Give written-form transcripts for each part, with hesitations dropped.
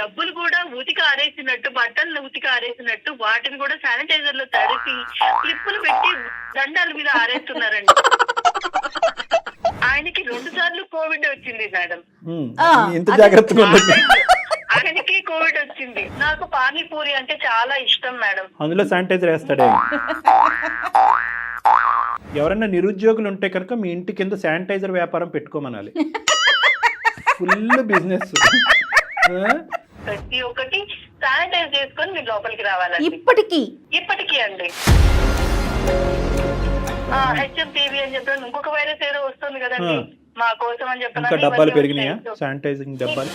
డబ్బులు కూడా ఉతికి ఆరేసినట్టు, బట్టలు ఉతికి ఆరేసినట్టు వాటిని కూడా శానిటైజర్ లో తడిపి క్లిప్పులు పెట్టి దండాల మీద ఆరేస్తున్నారండి. ఆయనకి 2 సార్లు కోవిడ్ వచ్చింది మేడం. ఎంత జాగ్రత్తగా ఆయనకి కోవిడ్ వచ్చింది. నాకు పానీపూరి అంటే చాలా ఇష్టం మేడం. అందులో శానిటైజర్ వేస్తాడే. ఎవరైనా నిరుద్యోగులు ఉంటే కనుక మీ ఇంటి కింద శానిటైజర్ వ్యాపారం పెట్టుకోమనాలి. Full business. ప్రతి ఒక్కటి శానిటైజ్ చేసుకొని మీరు లోపలికి రావాలండి. ఇప్పటికీ అండి. HMPV అని చెప్పిన ఇంకొక వైరస్ ఏదో వస్తుంది కదండి, మా కోసం అని చెప్పిన ఇంకా డబ్బాలు పెరిగినాయా? శానిటైజింగ్ డబ్బాలు.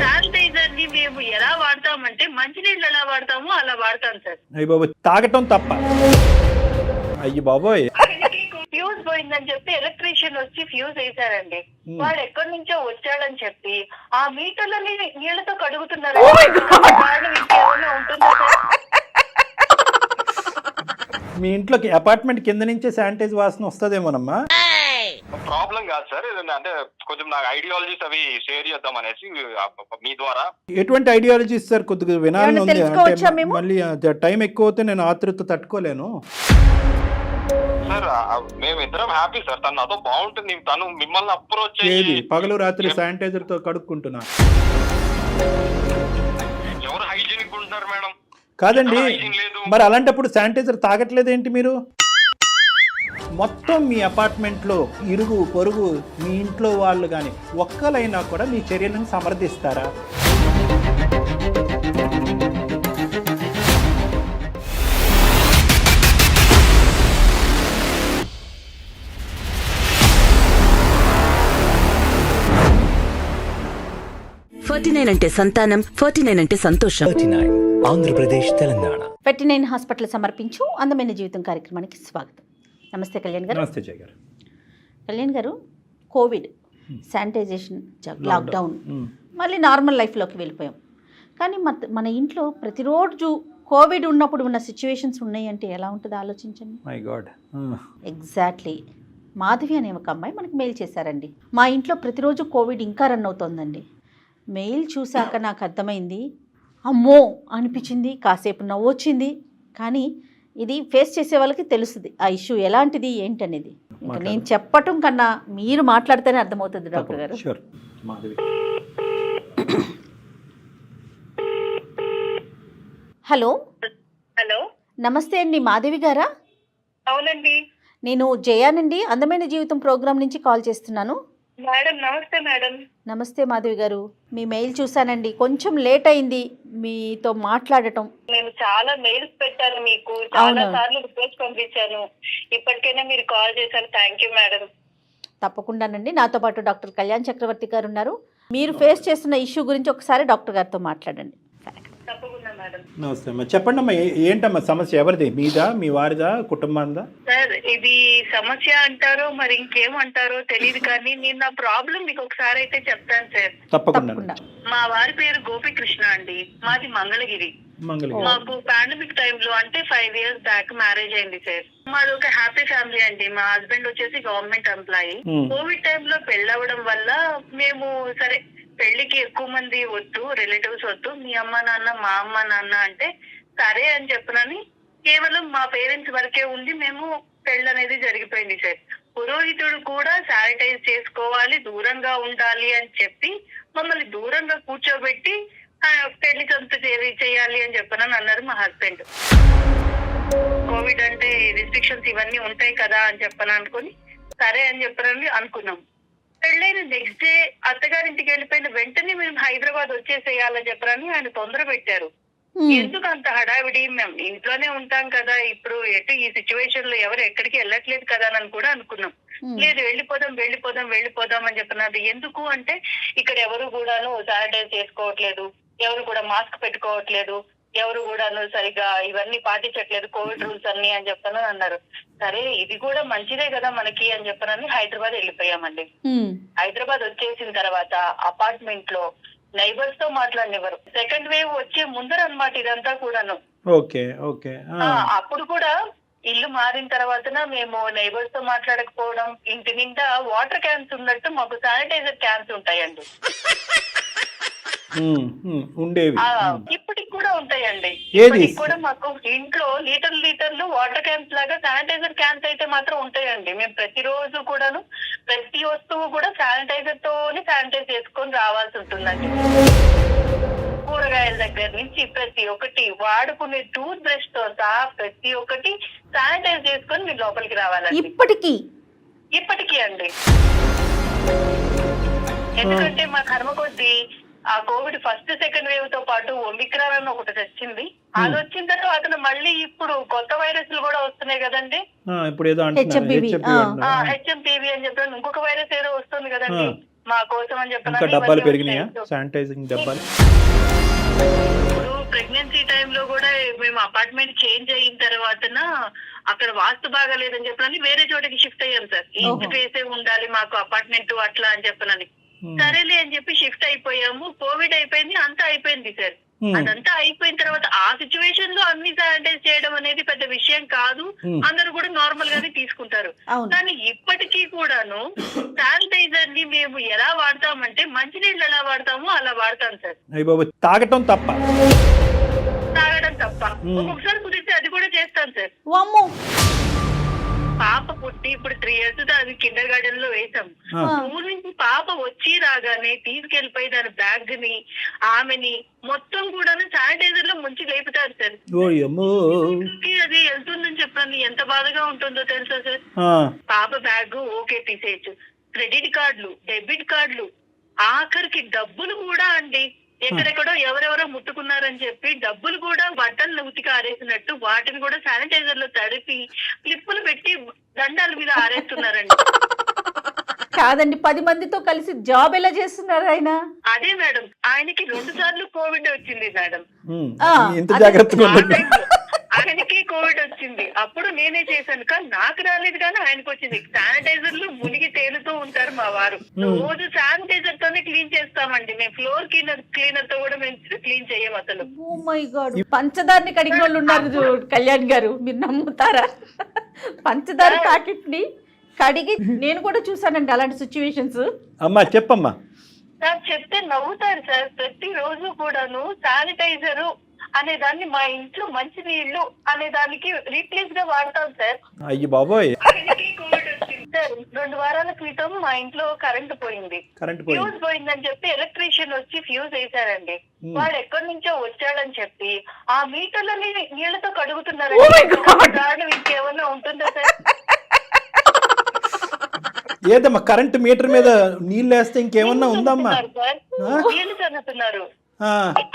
శానిటైజర్ ని మేము ఎలా వాడతామంటే మంచినీళ్ళు ఎలా వాడతామో అలా వాడతాం సార్. అయ్యి బాబోయ్, తాగటం తప్ప. అయ్యి బాబోయ్. ఫ్యూజ్ పోయిందని చెప్పి ఎలక్ట్రీషియన్ వచ్చి ఫ్యూజ్ వేసారండి. వాడు ఎక్కడి నుంచో వచ్చాడని చెప్పి ఆ మీటర్లని నీళ్లతో కడుగుతున్నారు. ఉంటుందా సార్? మీ ఇంట్లోకి అపార్ట్మెంట్ కింద నుంచే శానిటైజ్ వాసన వస్తుందేమోనమ్మా. ప్రాబ్లం కాదు సార్, అంటే కొంచెం నాకు ఐడియాలజీస్ అవి షేర్ చేద్దాం అనేసి మీ ద్వారా. ఎటువంటి ఐడియాలజీస్ సార్? కొద్దిగా వినాలని ఉంది. అంటే మళ్ళీ టైం ఎక్కువ అవుతే నేను ఆతృత తట్టుకోలేను సార్. మేము ఇద్దరం హ్యాపీ సార్, తను నాతో బాగుంటుంది. తను మిమ్మల్ని అప్రోచ్ ఏది పగలు రాత్రి శానిటైజర్ తో కడుక్కుంటున్నా. ఎవరు హైజీనిక్ ఉంటున్నారు మేడం? కాదండి, మరి అలాంటప్పుడు శానిటైజర్ తాగట్లేదేంటి మీరు? మొత్తం మీ అపార్ట్మెంట్లో ఇరుగు పొరుగు మీ ఇంట్లో వాళ్ళు కానీ ఒక్కలైనా కూడా మీ చర్యలను సమర్థిస్తారా? అంటే సంతానం, 49 అంటే సంతోషం. ఆంధ్రప్రదేశ్, తెలంగాణ. 49 హాస్పిటల్ సమర్పించు అందమైన జీవితం కార్యక్రమానికి స్వాగతం. నమస్తే కళ్యాణ్ గారు. నమస్తే జయ గారు. కళ్యాణ్ గారు, కోవిడ్, శానిటైజేషన్, లాక్డౌన్, మళ్ళీ నార్మల్ లైఫ్లోకి వెళ్ళిపోయాం. కానీ మన ఇంట్లో ప్రతిరోజు కోవిడ్ ఉన్నప్పుడు ఉన్న సిచ్యువేషన్స్ ఉన్నాయి అంటే ఎలా ఉంటుందో ఆలోచించండి. My God. ఎగ్జాక్ట్లీ. మాధవి అనే ఒక అమ్మాయి మనకి మెయిల్ చేశారండి. మా ఇంట్లో ప్రతిరోజు కోవిడ్ ఇంకా రన్ అవుతోందండి. మెయిల్ చూశాక నాకు అర్థమైంది, అమ్మో అనిపించింది, కాసేపు నవ్వు వచ్చింది. కానీ ఇది ఫేస్ చేసే వాళ్ళకి తెలుస్తుంది ఆ ఇష్యూ ఎలాంటిది ఏంటనేది. ఇంకా నేను చెప్పటం కన్నా మీరు మాట్లాడితేనే అర్థమవుతుంది డాక్టర్ గారు. హలో. హలో, నమస్తే అండి, మాధవి గారా? అవునండి, నేను జయానండి, అందమైన జీవితం ప్రోగ్రాం నుంచి కాల్ చేస్తున్నాను. మేడం నమస్తే. మేడం నమస్తే మాధవి గారు, మీ మెయిల్ చూసానండి. కొంచెం లేట్ అయింది మీతో మాట్లాడటం. నేను చాలా మెయిల్స్ పెట్టాను మీకు, చాలా సార్లు రిక్వెస్ట్ పంపించాను. ఇప్పటికైనా మీరు కాల్ చేశారు, థ్యాంక్ యూ మేడం. తప్పకుండానండి. నాతో పాటు డాక్టర్ కళ్యాణ్ చక్రవర్తి గారు ఉన్నారు. మీరు ఫేస్ చేస్తున్న ఇష్యూ గురించి ఒకసారి డాక్టర్ గారితో మాట్లాడండి. తప్పకుండా మేడం. నమస్తే అమ్మా, చెప్పండి అమ్మా, ఏంటమ్మా సమస్య? ఎవరిది? మీదా, మీ వారిదా, కుటుంబందా? సార్, ఇది సమస్య అంటారో మరి ఇంకేమంటారో తెలియదు, కానీ నేను నా ప్రాబ్లం మీకు ఒకసారి అయితే చెప్తాను సార్. తప్పకుండా. మా వారి పేరు గోపికృష్ణ అండి, మాది మంగళగిరి. మాకు పాండమిక్ టైంలో అంటే 5 years బ్యాక్ మ్యారేజ్ అయింది సార్. మాది ఒక హ్యాపీ ఫ్యామిలీ అండి. మా హస్బెండ్ వచ్చేసి గవర్నమెంట్ ఎంప్లాయీ. కోవిడ్ టైంలో పెళ్ళవడం వల్ల మేము సరే పెళ్లికి ఎక్కువ మంది వద్దు, రిలేటివ్స్ వద్దు, మీ అమ్మ నాన్న మా అమ్మ నాన్న అంటే సరే అని చెప్పనని కేవలం మా పేరెంట్స్ వరకే ఉండి మేము పెళ్లి అనేది జరిగిపోయింది సార్. పురోహితుడు కూడా శానిటైజ్ చేసుకోవాలి, దూరంగా ఉండాలి అని చెప్పి మమ్మల్ని దూరంగా కూర్చోబెట్టి పెళ్లి సొంత చేయాలి అని చెప్పనని అన్నారు మా హస్బెండ్. కోవిడ్ అంటే రిస్ట్రిక్షన్స్ ఇవన్నీ ఉంటాయి కదా అని చెప్పని అనుకుని సరే అని చెప్పనని అనుకున్నాం. పెళ్ళైన నెక్స్ట్ డే అత్తగారింటికి వెళ్ళిపోయిన వెంటనే మేము హైదరాబాద్ వచ్చేసేయాలని చెప్పని ఆయన తొందర పెట్టారు. ఎందుకు అంత హడావిడి, మేము ఇంట్లోనే ఉంటాం కదా, ఇప్పుడు ఎటు ఈ సిచ్యువేషన్ లో ఎవరు ఎక్కడికి వెళ్ళట్లేదు కదా అని కూడా అనుకున్నాం. లేదు వెళ్ళిపోదాం అని చెప్పినది. ఎందుకు అంటే ఇక్కడ ఎవరు కూడాను శానిటైజ్ చేసుకోవట్లేదు, ఎవరు కూడా మాస్క్ పెట్టుకోవట్లేదు, ఎవరు కూడాను సరిగా ఇవన్నీ పాటించట్లేదు, కోవిడ్ రూల్స్ అన్ని అని చెప్పని అన్నారు. సరే ఇది కూడా మంచిదే కదా మనకి అని చెప్పనని హైదరాబాద్ వెళ్ళిపోయామండి. హైదరాబాద్ వచ్చేసిన తర్వాత అపార్ట్మెంట్ లో నైబర్స్ తో మాట్లాడినవారు. సెకండ్ వేవ్ వచ్చే ముందర అన్నమాట ఇదంతా కూడాను. అప్పుడు కూడా ఇల్లు మారిన తర్వాత మేము నైబర్స్ తో మాట్లాడకపోవడం, ఇంటి నిండా వాటర్ క్యాన్స్ ఉన్నట్టు మాకు శానిటైజర్ క్యాన్స్ ఉంటాయండి. ఉండేవి. ఇప్పటికి కూడా ఉంటాయండి. ఏది? ఇప్పటికి కూడా మాకు ఇంట్లో లీటర్లు వాటర్ క్యాన్స్ లాగా శానిటైజర్ క్యాన్స్ అయితే మాత్రం ఉంటాయండి. మేము ప్రతిరోజు కూడాను ప్రతి వస్తువు కూడా శానిటైజర్ తోనే శానిటైజ్ చేసుకొని రావాల్సి ఉంటుందండి. కూరగాయల దగ్గర నుంచి ప్రతి ఒక్కటి వాడుకునే టూత్ బ్రష్ తో సహా ప్రతి ఒక్కటి శానిటైజ్ చేసుకొని మీరు లోపలికి రావాలండి. ఇప్పటికీ అండి. ఎందుకంటే మా కర్మ కొద్దీ ఆ కోవిడ్ ఫస్ట్ సెకండ్ వేవ్ తో పాటు ఒమిక్రాన్ అని ఒకటి వచ్చింది. అది వచ్చిన తర్వాత మళ్ళీ ఇప్పుడు కొత్త వైరస్లు కూడా వస్తున్నాయి కదండి. ఇప్పుడు ఏదో హెచ్ఎంపీవీ అని చెప్పి ఇంకొక వైరస్ ఏదో వస్తుంది కదండి. మా కోసం అని చెప్పి డబ్బాలు పెరిగినాయా శానిటైజింగ్ డబ్బాలు? ఇప్పుడు ప్రెగ్నెన్సీ టైంలో కూడా మేము అపార్ట్మెంట్ చేంజ్ అయిన తర్వాత అక్కడ వాస్తు బాగాలేదని చెప్పని వేరే చోటకి షిఫ్ట్ అయ్యాం సార్. ఈ ఇంటి ప్లేసే ఉండాలి మాకు అపార్ట్మెంట్ అట్లా అని చెప్పనని సరేలే అని చెప్పి షిఫ్ట్ అయిపోయాము. కోవిడ్ అయిపోయింది, అంతా అయిపోయింది సార్. అదంతా అయిపోయిన తర్వాత ఆ సిచ్యువేషన్ లో అన్ని శానిటైజ్ చేయడం అనేది పెద్ద విషయం కాదు. అందరూ కూడా నార్మల్ గానే తీసుకుంటారు. కానీ ఇప్పటికీ కూడాను శానిటైజర్ ని మేము ఎలా వాడతామంటే మంచినీళ్ళు ఎలా వాడతామో అలా వాడతాం సార్. తాగటం తప్ప ఒక్కొక్కసారి కుదిరితే అది కూడా చేస్తాం సార్. పాప పుట్టి ఇప్పుడు 3 years అది కిండర్ గార్డెన్ లో వేసాం. స్కూల్ నుంచి పాప వచ్చి రాగానే తీసుకెళ్లిపోయి దాని బ్యాగ్ ని ఆమెని మొత్తం కూడా శానిటైజర్ లో ముంచి లేపుతారు సార్. అది వెళ్తుందని చెప్పాను ఎంత బాధగా ఉంటుందో తెలుసా సార్. పాప బ్యాగ్ ఓకే తీసేయచ్చు, క్రెడిట్ కార్డులు, డెబిట్ కార్డులు, ఆఖరికి డబ్బులు కూడా అండి ఎక్కడెక్కడో ఎవరెవరో ముట్టుకున్నారని చెప్పి డబ్బులు కూడా బట్టలు ఉతికి ఆరేసినట్టు వాటిని కూడా శానిటైజర్ లో తడిపి క్లిప్పులు పెట్టి దండాల మీద ఆరేస్తున్నారండి. కాదండి, 10 మందితో కలిసి జాబ్ ఎలా చేస్తున్నారు ఆయన? అదే మేడం, ఆయనకి 2 సార్లు కోవిడ్ వచ్చింది మేడం. ఆయనకి కోవిడ్ వచ్చింది, అప్పుడు నేనే చేశాను. కానీ నాకు రాలేదు, కానీ ఆయనకు వచ్చింది. శానిటైజర్ లో మునిగి తేలుతూ ఉంటారు మా వారు. రోజు శానిటైజర్ తోనే క్లీన్ చేస్తామండి. మేము ఫ్లోర్ క్లీనర్ తో కూడా మేము క్లీన్ చెయ్యం అసలు. ఓ మై గాడ్, పంచదారని కడిగిన వాళ్ళు ఉన్నారు కళ్యాణ్ గారు, మీరు నమ్ముతారా? పంచదార ప్యాకెట్ ని కడిగి నేను కూడా చూసానండి అలాంటి సిచ్యువేషన్స్. అమ్మా చెప్పమ్మా. సార్ చెప్తే నవ్వుతారు సార్. ప్రతి రోజు కూడాను శానిటైజర్ అనే దాన్ని మా ఇంట్లో మంచి నీళ్లు అనే దానికి రీప్లేస్ గా వాడతాం సార్. అయ్యి బాబోయ్. సార్ 2 వారాల క్రితం మా ఇంట్లో కరెంట్ పోయింది. ఫ్యూజ్ పోయిందని చెప్పి ఎలక్ట్రీషియన్ వచ్చి ఫ్యూజ్ వేశారండి. వాడు ఎక్కడి నుంచో వచ్చాడని చెప్పి ఆ మీటర్లని నీళ్లతో కడుగుతున్నారండి. ఇంకేమన్నా ఉంటుందా సార్? ఏదమ్మా కరెంట్ మీటర్ మీద నీళ్ళు వేస్తే ఇంకేమన్నా ఉందమ్మా? నీళ్లు చదువుతున్నారు.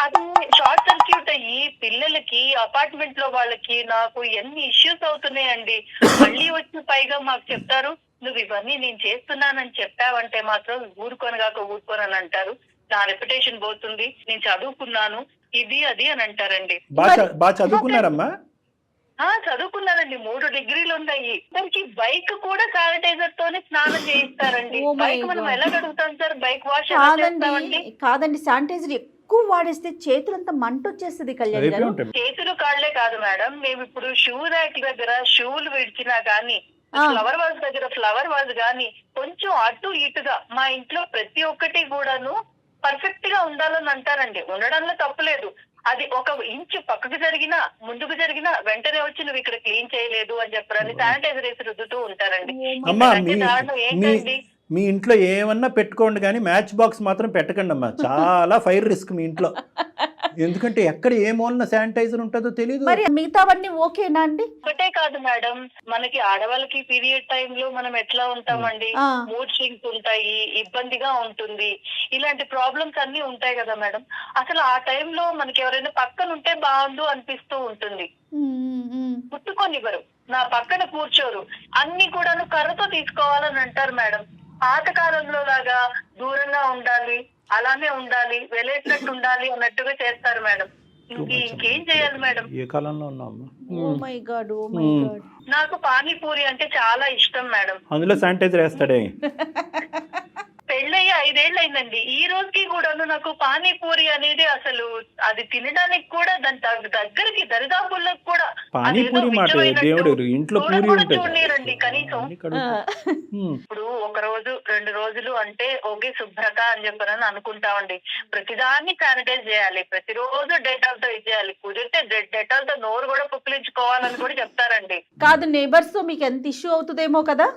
అది షార్ట్ సర్క్యూట్ అయ్యి పిల్లలకి అపార్ట్మెంట్ లో వాళ్ళకి నాకు ఎన్ని ఇష్యూస్ అవుతున్నాయండి. మళ్ళీ వచ్చి పైగా మాకు చెప్తారు, నువ్వు ఇవన్నీ నేను చేస్తున్నానని చెప్పావంటే మాత్రం ఊరుకోనని అంటారు. నా రెప్యుటేషన్ పోతుంది, నేను చదువుకున్నాను ఇది అది అని అంటారండి. బాగా చదువుకున్నారమ్మా? చదువుకున్నారండి, 3 degrees ఉన్నాయి. దానికి బైక్ కూడా శానిటైజర్ తోనే స్నానం చేయిస్తారండి. బైక్ మనం ఎలా కడుగుతాం సార్? బైక్ వాష్ కాదండి, శానిటైజర్ ఎక్కువ వాడేస్తే చేతులంతా మంట వచ్చేస్తుంది కళ్యాణ్ గారు. చేతులు కాళ్లే కాదు మేడం, మేము ఇప్పుడు షూ ర్యాక్ దగ్గర షూలు విడిచినా గానీ, ఫ్లవర్ వాజ్ దగ్గర ఫ్లవర్ వాజ్ గానీ కొంచెం అటు ఇటుగా మా ఇంట్లో ప్రతి ఒక్కటి కూడాను పర్ఫెక్ట్ గా ఉండాలని అంటారండి. ఉండడంలో తప్పులేదు. అది 1 ఇంచ్ పక్కకు జరిగినా ముందుకు జరిగినా వెంటనే వచ్చి నువ్వు ఇక్కడ క్లీన్ చేయలేదు అని చెప్పారని శానిటైజర్ వేసి రుద్దుతూ ఉంటారండి. ఏంటండి మీ ఇంట్లో ఏమన్నా పెట్టుకోండి కానీ మ్యాచ్ బాక్స్ మాత్రం పెట్టకండి అమ్మా. చాలా ఫైర్ రిస్క్ మీ ఇంట్లో. ఎందుకంటే ఎక్కడ ఏ మూలన శానిటైజర్ ఉంటుందో తెలియదు. మరి మిగతావన్నీ ఓకేనా అండి? ఒకటే కాదు మేడం, మనకి ఆడవాళ్ళకి పీరియడ్ టైంలో మనం ఎట్లా ఉంటామండి, మూడ్ స్వింగ్స్ ఉంటాయి, ఇబ్బందిగా ఉంటుంది, ఇలాంటి ప్రాబ్లమ్స్ అన్ని ఉంటాయి కదా మేడం. అసలు ఆ టైంలో మనకి ఎవరైనా పక్కన ఉంటే బాగుండు అనిపిస్తూ ఉంటుంది. ముట్టుకొనివ్వరు, నా పక్కన కూర్చోరు, అన్ని కూడా కర్రతో తీసుకోవాలని అంటారు మేడం. పాతకాలంలో లాగా దూరంగా ఉండాలి, అలానే ఉండాలి, వెలేసినట్టు ఉండాలి అన్నట్టుగా చేస్తారు మేడం. ఇంకేం చేయాలి మేడం? ఏ కాలంలో ఉన్నాము? నాకు పానీపూరి అంటే చాలా ఇష్టం మేడం. అందులో శానిటైజర్ వేస్తాడే. పెళ్ళయ్యి 5 ఏళ్ళు అయిందండి. ఈ రోజుకి కూడాను నాకు పానీపూరి అనేది అసలు అది తినడానికి కూడా దాని దగ్గరికి దరిదాపుల్లో కూడా పానీపూరి మాట దేవుడు ఇంట్లో పూరి చూడలేరండి కనీసం. ఇప్పుడు ఒక ఒక రోజు 2 రోజులు అంటే ఓకే శుభ్రత అని చెప్పనని అనుకుంటామండి. ప్రతిదాన్ని శానిటైజ్ చేయాలి, ప్రతిరోజు డెటాల్ తో ఇచ్చేయాలి, కుదిరితే డెటాల్ తో నోరు కూడా పుక్కిలించుకోవాలని కూడా చెప్తారండి. కాదు, నేబర్స్ తో మీకు ఎంత ఇష్యూ అవుతుందేమో కదా.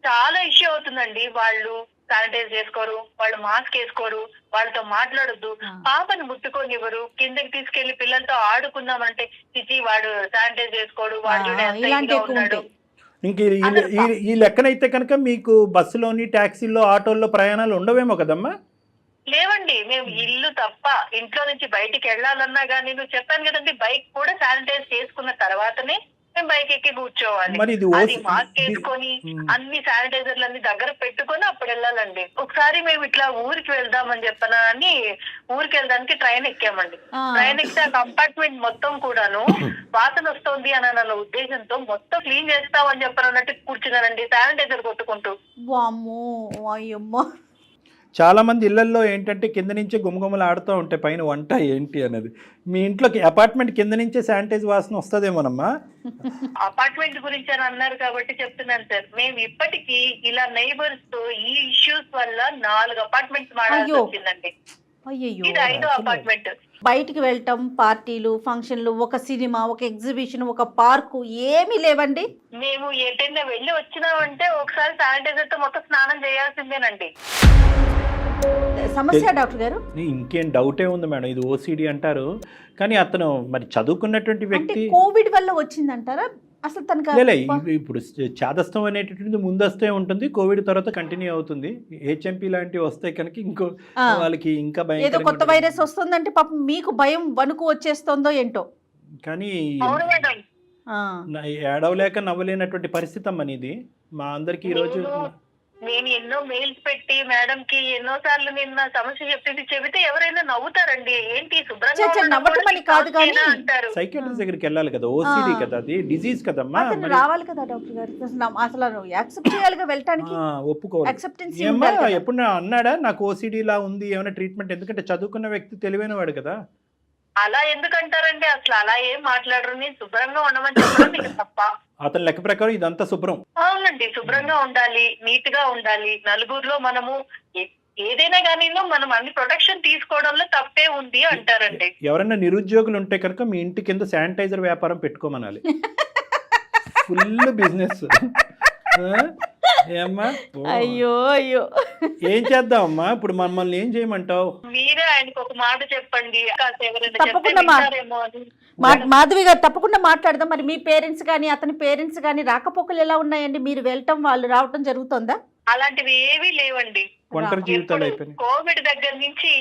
చాలా ఇష్యూ అవుతుందండి. వాళ్ళు శానిటైజ్ చేసుకోరు, వాళ్ళు మాస్క్ వేసుకోరు, వాళ్ళతో మాట్లాడొద్దు, పాపని ముట్టుకోనివ్వరు, కిందకి తీసుకెళ్లి పిల్లలతో ఆడుకుందామంటే చిచి వాడు శానిటైజ్ చేసుకోడు, వాడు ఇలాంటి ఎక్కువ ఉంటాయి. ఇంక ఈ లెక్కనైతే కనుక మీకు బస్సులోని ట్యాక్సీల్లో ఆటోల్లో ప్రయాణాలు ఉండవేమో కదమ్మా? లేవండి, మేము ఇల్లు తప్ప ఇంట్లో నుంచి బయటికి వెళ్ళాలన్నా గానీ, నేను చెప్పాను కదండి, బైక్ కూడా శానిటైజ్ చేసుకున్న తర్వాతనే మేము బైక్ ఎక్కి కూర్చోవాలి. అది మాస్క్ వేసుకొని అన్ని శానిటైజర్లు అన్ని దగ్గర పెట్టుకొని అప్పుడు వెళ్ళాలండి. ఒకసారి మేము ఇట్లా ఊరికి వెళ్దామని చెప్పనని ఊరికి వెళ్ళడానికి ట్రైన్ ఎక్కామండి. ట్రైన్ ఎక్కితే ఆ కంపార్ట్మెంట్ మొత్తం కూడాను వాసన వస్తుంది అని అన్న ఉద్దేశంతో మొత్తం క్లీన్ చేస్తామని చెప్పనన్నట్టు కూర్చున్నానండి, శానిటైజర్ కొట్టుకుంటూ. వామ్మో, అయ్యమ్మో. చాలా మంది ఇళ్లల్లో ఏంటంటే కింద నుంచే గుమగుమలు ఆడుతూ ఉంటాయి పైన వంట ఏంటి అనేది. మీ ఇంట్లోకి అపార్ట్మెంట్ కింద నుంచే శానిటైజ్ వాసన వస్తుందేమోనమ్మా? అపార్ట్మెంట్ గురించి అని అన్నారు కాబట్టి చెప్తున్నాను సార్. మేము ఇప్పటికీ ఇలా నైబర్స్ తో ఈ ఇష్యూస్ వల్ల 4 అపార్ట్మెంట్స్ మారాల్సి వచ్చిందండి. ఇది 5వ అపార్ట్మెంట్. బయటికి వెళ్ళటం, పార్టీలు, ఫంక్షన్లు, ఒక సినిమా, ఒక ఎగ్జిబిషన్, ఒక పార్కు ఏమీ లేవండి. మేము ఎటైనా వెళ్ళి వచ్చినామంటే ఒకసారి శానిటైజర్ తో మొత్తం స్నానం చేయాల్సిందేనండి. సమస్య డాక్టర్ గారు. ఇంకేం డౌటే ఉంది మేడం, ఇది ఓసిడి అంటారు కానీ అతను మరి చదువుకున్నటువంటి వ్యక్తి. కోవిడ్ వల్ల వచ్చిందంటారా అసలు తనకు? ఇప్పుడు చాదస్తం అనేటటువంటిది ముందస్తే ఉంటుంది, కోవిడ్ తర్వాత కంటిన్యూ అవుతుంది. హెచ్ఎంపీ లాంటివి వస్తే కనుక ఇంకో వాళ్ళకి ఇంకా భయం, ఏదో కొత్త వైరస్ వస్తుందంటే పాపం మీకు భయం వణుకు వచ్చేస్తుందో ఏంటో. కానీ ఏడవలేక నవ్వలేనటువంటి పరిస్థితి అమ్మనిది మా అందరికి ఈ రోజు. నేను ఎన్నో మెయిల్స్ పెట్టి మేడం కి ఎన్నో సార్లు నిన్న సమస్య చెప్తే ఎవరైనా నవ్వుతారండి. ఏంటి శుభ్రంగా అంటారు. సైకియాట్రిస్ట్ దగ్గరికి వెళ్ళాలి కదా, ఓసిడి కదా, అది డిజీజ్ కదమ్మా, రావాలి కదా డాక్టర్ గారు. అసలు యాక్సెప్ట్ చేయాలిగా వెళ్ళటానికి, ఒప్పుకోవాలి. ఎప్పుడు అన్నాడా నాకు ఓసిడి లా ఉంది ఏమైనా ట్రీట్మెంట్? ఎందుకంటే చదువుకున్న వ్యక్తి తెలివైన వాడు కదా. అలా ఎందుకంటారండి? అసలు అలా ఏం మాట్లాడరు. నేను శుభ్రంగా ఉండమని చెప్పడం తప్ప. అతని లెక్క ప్రకారం ఇదంతా శుభ్రం. అవునండి, శుభ్రంగా ఉండాలి, నీట్ గా ఉండాలి. నలుగురిలో మనము ఏదైనా కానీ మనం అన్ని ప్రొటెక్షన్ తీసుకోవడంలో తప్పే ఉంది అంటారండి. ఎవరైనా నిరుద్యోగులు ఉంటే కనుక మీ ఇంటి కింద శానిటైజర్ వ్యాపారం పెట్టుకోమనాలి. Full business. ఏమ్మా, అయ్యో అయ్యో, ఏం చేద్దామమ్మా ఇప్పుడు? మమ్మల్ని ఏం చేయమంటావు? మీరే ఆయనకు ఒక మాట చెప్పండి. మాధవి గారు తప్పకుండా మాట్లాడదాం. మరి మీ పేరెంట్స్ కానీ అతని పేరెంట్స్ కానీ రాకపోకలు ఎలా ఉన్నాయండి? మీరు వెళ్ళటం వాళ్ళు రావటం జరుగుతుందా? అలాంటివి ఏవీ లేవండి. ఒంటరి జీవితాలు అయిపోయినాయి. కోవిడ్ దగ్గర నుంచి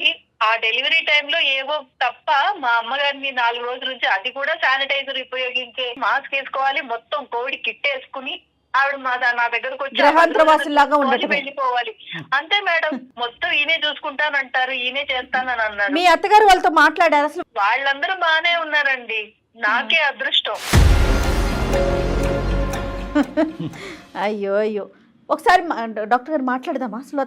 ఆ డెలివరీ టైంలో ఏవో తప్ప మా అమ్మగారిని 4 రోజుల నుంచి అది కూడా శానిటైజర్ ఉపయోగించే మాస్క్ వేసుకోవాలి, మొత్తం కోవిడ్ కిట్ వేసుకుని ఆవిడ నా దగ్గరకు వచ్చి వెళ్ళిపోవాలి అంతే మేడం. మొత్తం ఈయనే చూసుకుంటానంటారు, ఈయనే చేస్తానని అన్నారు. మీ అత్తగారు వాళ్ళతో మాట్లాడారు? అసలు వాళ్ళందరూ బానే ఉన్నారండి, నాకే అదృష్టం. అయ్యో అయ్యో, ఒకసారి డాక్టర్ గారు మాట్లాడదామా? అసలు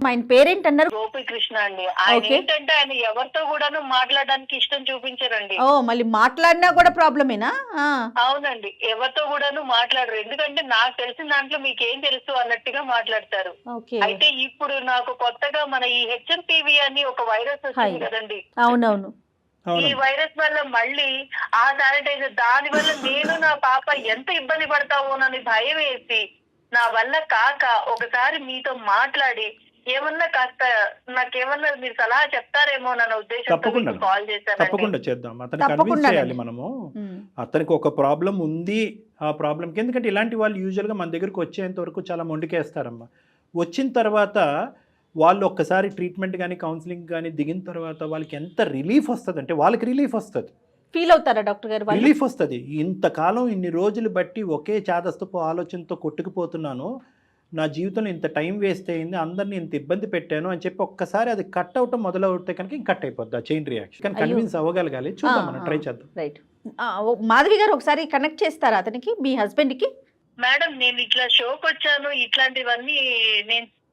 ఆయన పేరెంట్ అన్నారు గోపీకృష్ణ అండి. ఆయన ఏంటంటే ఆయన ఎవరితో కూడా మాట్లాడడానికి ఇష్టం చూపించారండి. ఓ, మళ్ళీ మాట్లాడినా కూడా ప్రాబ్లమేనా? అవునండి, ఎవరితో కూడాను మాట్లాడరు. ఎందుకంటే నాకు తెలిసిన దాంట్లో మీకేం తెలుసు అన్నట్టుగా మాట్లాడతారు. అయితే ఇప్పుడు నాకు కొత్తగా మన ఈ హెచ్ఎంపీవీ అని ఒక వైరస్ వచ్చింది కదండి. అవునవును. ఈ వైరస్ వల్ల మళ్ళీ ఆ శానిటైజర్, దాని వల్ల నేను నా పాప ఎంత ఇబ్బంది పడతామోనని భయం వేసి నా వల్ల కాక ఒకసారి మీతో మాట్లాడి ఏమన్నా కాస్త నాకేమన్నా మీరు సలహా చెప్తారేమో అన్న ఉద్దేశంతో కాల్ చేశాను. తప్పకుండా చేద్దాం. అతనికి కన్విన్స్ చేయాలి మనము. అతనికి ఒక ప్రాబ్లం ఉంది, ఆ ప్రాబ్లంకి. ఎందుకంటే ఇలాంటి వాళ్ళు యూజువల్గా మన దగ్గరకు వచ్చేంత వరకు చాలా మొండికేస్తారమ్మా. వచ్చిన తర్వాత వాళ్ళు ఒక్కసారి ట్రీట్మెంట్ కానీ కౌన్సిలింగ్ కానీ దిగిన తర్వాత వాళ్ళకి ఎంత రిలీఫ్ వస్తుంది అంటే వాళ్ళకి రిలీఫ్ వస్తుంది. ఫీల్ అవుతారా డాక్టర్ గారు? రిలీఫ్ వస్తుంది. ఇంతకాలం ఇన్ని రోజులు బట్టి ఒకే చాదస్తపు ఆలోచనతో కొట్టుకుపోతున్నాను, నా జీవితంలో ఇంత టైం వేస్ట్ అయింది, అందరినీ ఇంత ఇబ్బంది పెట్టాను అని చెప్పి ఒక్కసారి అది కట్ అవటం మొదలవుతే కనుక ఇంక కట్ అయిపోద్ది ఆ చైన్ రియాక్షన్. కానీ కన్విన్స్ అవ్వగలగాలి. చూద్దాం, మనం ట్రై చేద్దాం. రైట్. మాధవి గారు ఒకసారి కనెక్ట్ చేస్తారా అతనికి, మీ హస్బెండ్ కి? మేడం, నేను ఇట్లా షోకి వచ్చాను, ఇట్లాంటివన్నీ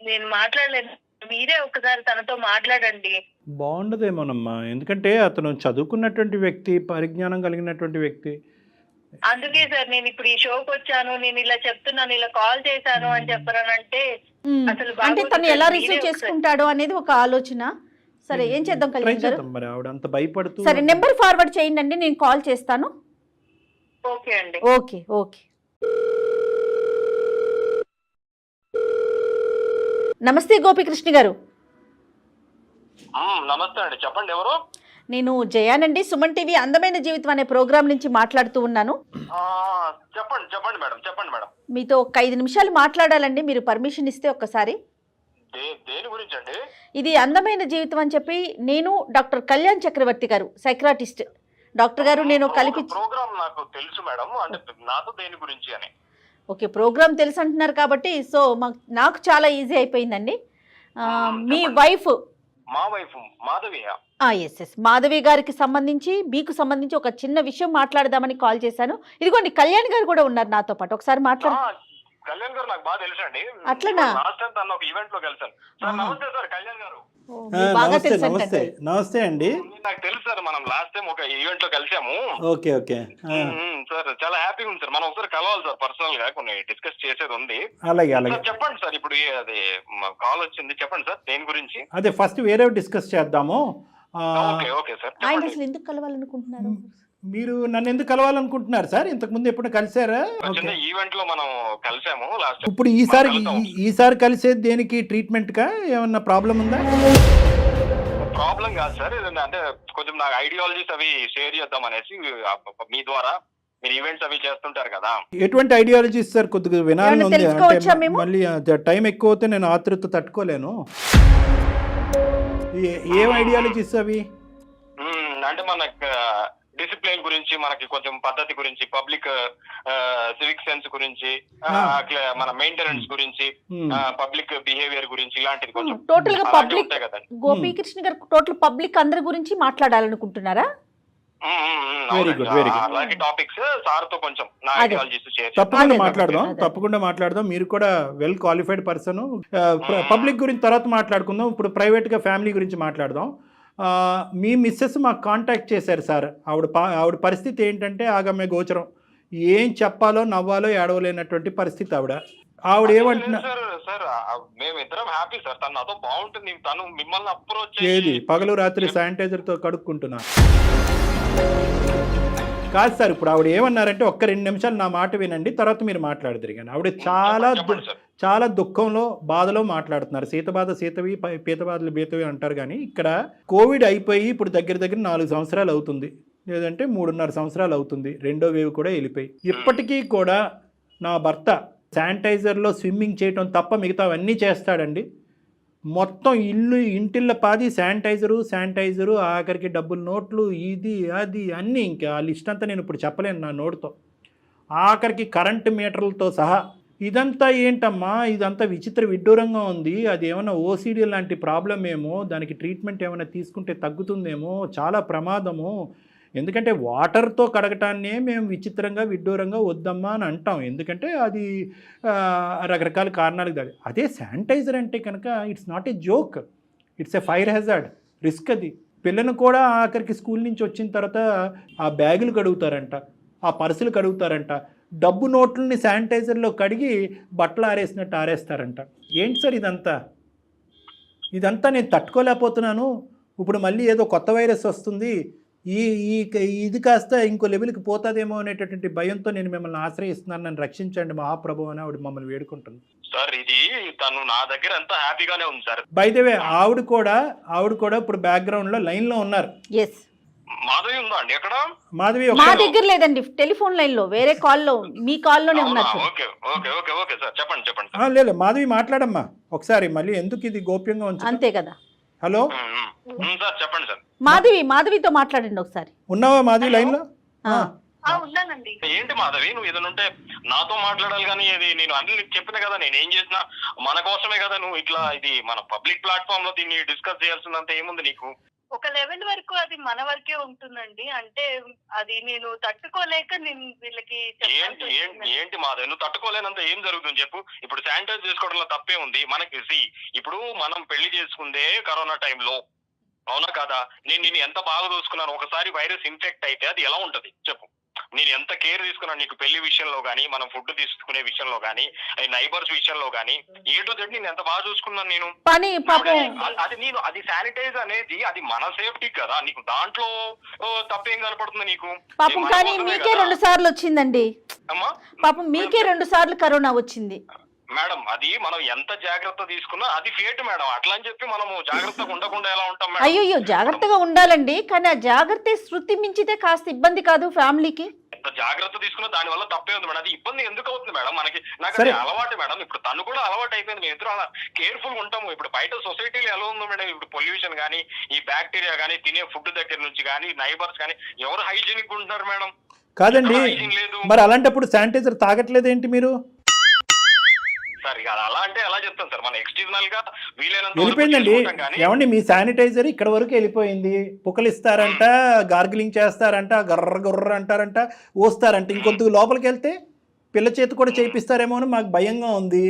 నేను మాట్లాడలేదు, మీరే ఒకసారి తనతో మాట్లాడండి. బాగుండదేమోనమ్మా, ఎందుకంటే అతను చదువుకున్నటువంటి వ్యక్తి, పరిజ్ఞానం కలిగినటువంటి వ్యక్తి. అందుకే సార్ నేను ఇప్పుడు ఈ షోకి వచ్చాను, నేను ఇలా చెప్తున్నాను, ఇలా కాల్ చేశాను అని చెప్పానంటే అసలు అంటే బాగోదు తను సార్. ఎలా మీరే రిసీవ్ ఒకసారి- చేసుకుంటాడో అనేది ఒక ఆలోచన. సరే ఏం చేద్దాం ట్రై కళ్యాణ్ గారు? చేద్దాం మరి, ఆవిడ అంత భయపడుతూ. సరే నెంబర్ ఫార్వర్డ్ చేయండి, నేను కాల్ చేస్తాను. ఓకే అండి. Okay okay. నమస్తే గోపికృష్ణ గారు. నమస్తే అండి, చెప్పండి ఎవరు? నేను జయానండి, సుమన్ టీవీ అందమైన జీవితం అనే ప్రోగ్రాం నుంచి మాట్లాడుతూ ఉన్నాను. చెప్పండి చెప్పండి మేడం, చెప్పండి మేడం. మీతో ఒక 5 నిమిషాలు మాట్లాడాలండి, మీరు పర్మిషన్ ఇస్తే ఒక్కసారి. దేని గురించి అండి? ఇది అందమైన జీవితం అని చెప్పి నేను డాక్టర్ కళ్యాణ్ చక్రవర్తి గారు, సైక్రాటిస్ట్ డాక్టర్ గారు, నేను కలిపి. ప్రోగ్రామ్ నాకు తెలుసు మేడం, అంటే నాతో దేని గురించి అని. ఓకే, ప్రోగ్రామ్ తెలుసు అంటున్నారు కాబట్టి సో నాకు చాలా ఈజీ అయిపోయిందండి. మీ వైఫ్, మా వైఫ్ మాధవి. ఎస్ మాధవి గారికి సంబంధించి మీకు సంబంధించి ఒక చిన్న విషయం మాట్లాడదామని కాల్ చేశాను. ఇదిగోండి కళ్యాణ్ గారు కూడా ఉన్నారు నాతో పాటు, ఒకసారి మాట్లాడు. కళ్యాణ్ గారు నాకు బాగా తెలుసు అండి. అట్లనా? లాస్ట్ టైం తను ఒక ఈవెంట్ లో కలిసాను. సార్ నమస్తే సార్, కళ్యాణ్ గారు. బాగా నమస్తే తెలుసు నమస్తే నమస్తే అండి. నాకు తెలుసు సార్, మనం లాస్ట్ టైం ఒక ఈవెంట్ లో కలిసాము. Okay okay. సార్ చాలా హ్యాపీగా ఉంది సార్, మనం ఒకసారి కలవాలి సార్, పర్సనల్ గా కొన్ని డిస్కస్ చేసేది ఉంది. అలాగే అలాగే. సార్ చెప్పండి సార్, ఇప్పుడు అది కాల్ వచ్చింది, చెప్పండి సార్ దేని గురించి. అదే ఫస్ట్ వేరే డిస్కస్ చేద్దాము. ఓకే ఓకే సార్ ఆయన చెప్పండి. అసలు ఎందుకు కలవాలనుకుంటున్నారు? మీరు నన్ను ఎందుకు కలవాలనుకుంటున్నారు సార్? ఇంతకు ముందు ఎప్పుడు కలిసారా? చిన్న ఈవెంట్ లో మనం కలిసాము లాస్ట్. ఇప్పుడు ఈసారి కలిసేది దేనికి? ట్రీట్మెంట్ కా ఏమన్నా ప్రాబ్లం ఉందా? ప్రాబ్లం కాదు సార్, ఏదన్నా అంటే కొంచెం నాకు ఐడియాలజీస్ అవి షేర్ చేద్దాం అనేసి మీ ద్వారా. మీరు ఈవెంట్స్ అవి చేస్తుంటారు కదా. ఎటువంటి ఐడియాలజీస్ సార్? కొద్దిగా వినాలని ఉంది. తెలుసుకోవచ్చా అంటే మేము? మళ్ళీ టైం ఎక్కువ అవుతే నేను ఆతృత తట్టుకోలేను. ఏం ఐడియాలజీస్ అవి? అంటే మన డిసిప్లిన్ గురించి, మనకి కొంచెం పద్ధతి గురించి, పబ్లిక్ సివిక్ సెన్స్ గురించి, మన మెయింటెనెన్స్ గురించి, పబ్లిక్ బిహేవియర్ గురించి, ఇలాంటిది కొంచెం టోటల్ గా పబ్లిక్ ఉంటాయి కదా. గోపీకృష్ణ గారు టోటల్ పబ్లిక్ అందరి గురించి మాట్లాడాలనుకుంటున్నారా? Very good very good. అలాంటి టాపిక్స్ సార్ తో కొంచెం నా ఐడియాలజీస్ షేర్. తప్పకుండా మాట్లాడదాం. మీరు కూడా వెల్ క్వాలిఫైడ్ పర్సన్. పబ్లిక్ గురించి తర్వాత మాట్లాడుకుందాం. ఇప్పుడు ప్రైవేట్ గా ఫ్యామిలీ గురించి మాట్లాడదాం. మీ మిస్సెస్ మాకు కాంటాక్ట్ చేశారు సార్. ఆవిడ పరిస్థితి ఏంటంటే ఆగమ్య గోచరం. ఏం చెప్పాలో నవ్వాలో ఏడవలేనటువంటి పరిస్థితి ఆవిడ ఏమంటున్నా సార్, మేమిద్దరం హ్యాపీ సార్, తను నాతో బాగుంటుంది, తను మిమ్మల్ని అప్రోచ్ ఏది పగలు రాత్రి శానిటైజర్ తో కడుక్కుంటున్నా. కాదు సార్, ఇప్పుడు ఆవిడ ఏమన్నారంటే ఒక్క 2 నిమిషాలు నా మాట వినండి, తర్వాత మీరు మాట్లాడదురు. కానీ ఆవిడ చాలా దుఃఖంలో బాధలో మాట్లాడుతున్నారు. సీతబాధ సీతవి, పీతబాధలు బీతవి అంటారు. కానీ ఇక్కడ కోవిడ్ అయిపోయి ఇప్పుడు దగ్గర 4 సంవత్సరాలు అవుతుంది, లేదంటే 3.5 సంవత్సరాలు అవుతుంది. 2వ వేవ్ కూడా వెళ్ళిపోయి. ఇప్పటికీ కూడా నా భర్త శానిటైజర్లో స్విమ్మింగ్ చేయటం తప్ప మిగతావన్నీ చేస్తాడండి. మొత్తం ఇంటిళ్ళ పాది శానిటైజరు, ఆఖరికి డబ్బులు నోట్లు, ఇది అది అన్నీ. ఇంకా ఆ లిస్ట్ అంతా నేను ఇప్పుడు చెప్పలేను నా నోటుతో. ఆఖరికి కరెంటు మీటర్లతో సహా. ఇదంతా ఏంటమ్మా, ఇదంతా విడ్డూరంగా ఉంది. అది ఏమైనా ఓసిడి లాంటి ప్రాబ్లం ఏమో, దానికి ట్రీట్మెంట్ ఏమైనా తీసుకుంటే తగ్గుతుందేమో, చాలా ప్రమాదము. ఎందుకంటే వాటర్తో కడగటాన్నే మేము విడ్డూరంగా వద్దమ్మా అని అంటాం. ఎందుకంటే అది రకరకాల కారణాలకు దాడి. అదే శానిటైజర్ అంటే కనుక it's not a joke, it's a fire hazard, risk. అది పిల్లలు కూడా ఆఖరికి స్కూల్ నుంచి వచ్చిన తర్వాత ఆ బ్యాగులు కడుగుతారంట, ఆ పర్సులు కడుగుతారంట, డబ్బు నోట్లని శానిటైజర్లో కడిగి బట్టలు ఆరేసినట్టు ఆరేస్తారంట. ఏంటి సార్ ఇదంతా నేను తట్టుకోలేకపోతున్నాను. ఇప్పుడు మళ్ళీ ఏదో కొత్త వైరస్ వస్తుంది, ఇది కాస్త ఇంకో లెవెల్కి పోతుందేమో అనేటటువంటి భయంతో నేను మిమ్మల్ని ఆశ్రయిస్తున్నాను, నన్ను రక్షించండి మహాప్రభు అని ఆవిడ మమ్మల్ని వేడుకుంటుంది. సార్ ఇది తను నా దగ్గర అంతా హ్యాపీగానే ఉంది సార్. బై ద వే ఆవిడ కూడా ఇప్పుడు బ్యాక్గ్రౌండ్ లో లైన్ లో ఉన్నారు. ఎస్. మాధవి ఉందా అండి అక్కడ? మాధవి మా దగ్గర లేదండి, టెలిఫోన్ లైన్ లో వేరే కాల్లో, మీ కాల్లోనే ఉన్నారు. Okay okay okay okay sir, చెప్పండి. లేదు మాధవి మాట్లాడమ్మా ఒకసారి. మళ్ళీ ఎందుకు ఇది గోప్యంగా ఉంచు. అంతే కదా. హలో సార్, చెప్పండి సార్. మాధవితో మాట్లాడండి ఒకసారి. ఉన్నావా మాధవి లైన్ లో? ఉన్నానండి. ఏంటి మాధవి, నువ్వు ఏదైనా ఉంటే నాతో మాట్లాడాలి. కానీ ఇది నేను అన్ని చెప్పిన కదా, నేను ఏం చేసినా మన కోసమే కదా. నువ్వు ఇట్లా ఇది మన పబ్లిక్ ప్లాట్ఫామ్ లో దీన్ని డిస్కస్ చేయాల్సినంత ఏముంది నీకు? ఒక లెవెల్ వరకు అది మన వరకే ఉంటుందండి. అంటే అది నేను తట్టుకోలేక నేను వీళ్ళకి ఏంటి మాధవి, నువ్వు తట్టుకోలేనంత ఏం జరుగుతుంది చెప్పు. ఇప్పుడు శానిటైజ్ చేసుకోవడంలో తప్పే ఉంది. మనకి ఇప్పుడు మనం పెళ్లి చేసుకుందే కరోనా టైంలో, అవునా కదా? నేను ఎంత బాగా చూసుకున్నాను. ఒకసారి వైరస్ ఇన్ఫెక్ట్ అయితే అది ఎలా ఉంటది చెప్పు. నేను ఎంత కేర్ తీసుకున్నాను నీకు పెళ్లి విషయంలో గానీ, మనం ఫుడ్ తీసుకునే విషయంలో గానీ, నైబర్స్ విషయంలో గానీ, ఏ టు జెడ్ నేను ఎంత బాగా చూసుకున్నాను నేను. పని పాపం అది శానిటైజ్ అనేది అది మన సేఫ్టీ కదా, నీకు దాంట్లో తప్పేం కనపడుతుంది నీకు పాపం. కానీ మీకే 2 సార్లు వచ్చిందండి అమ్మా. పాపం, మీకే 2 సార్లు కరోనా వచ్చింది మేడం. అది మనం ఎంత జాగ్రత్త తీసుకున్నా అది ఫేట్ మేడం. అట్లా అని చెప్పి మనము జాగ్రత్తగా ఉండకుండా ఎలా ఉంటాం మేడం? అయ్యో జాగ్రత్తగా ఉండాలండి, కానీ ఆ జాగ్రత్త శృతి మించితే కాస్త ఇబ్బంది కాదు ఫ్యామిలీకి? ఎంత జాగ్రత్త తీసుకున్నా దాని వల్ల తప్పే ఉంది మేడం. అది ఇబ్బంది ఎందుకు అవుతుంది మేడం మనకి? నాకు అది అలవాటు మేడం. ఇప్పుడు తను కూడా అలవాటు అయిపోయింది. మేము ఇద్దరు అలా కేర్ఫుల్ గా ఉంటాము. ఇప్పుడు బయట సొసైటీలో ఎలా ఉందో మేడం, ఇప్పుడు పొల్యూషన్ కానీ, ఈ బ్యాక్టీరియా కానీ, తినే ఫుడ్ దగ్గర నుంచి కానీ, నైబర్స్ కానీ ఎవరు హైజీనిక్ ఉంటున్నారు మేడం? కాదండి, మరి అలాంటప్పుడు శానిటైజర్ తాగట్లేదు ఏంటి మీరు? సార్ ఇక అలా అంటే ఎలా చెప్తాను సార్, మన ఎక్స్టర్నల్ గా వీలైనంత వెళ్ళిపోయిందండి. ఏమండి మీ శానిటైజర్ ఇక్కడ వరకు వెళ్ళిపోయింది, పుక్కలిస్తారంట, గార్గిలింగ్ చేస్తారంట, గర్ర గుర్ర అంటారంట, ఓస్తారంట, ఇంకొంత లోపలికి వెళ్తే పిల్ల చేతి కూడా చేయిస్తారేమో అని మాకు భయంగా ఉంది.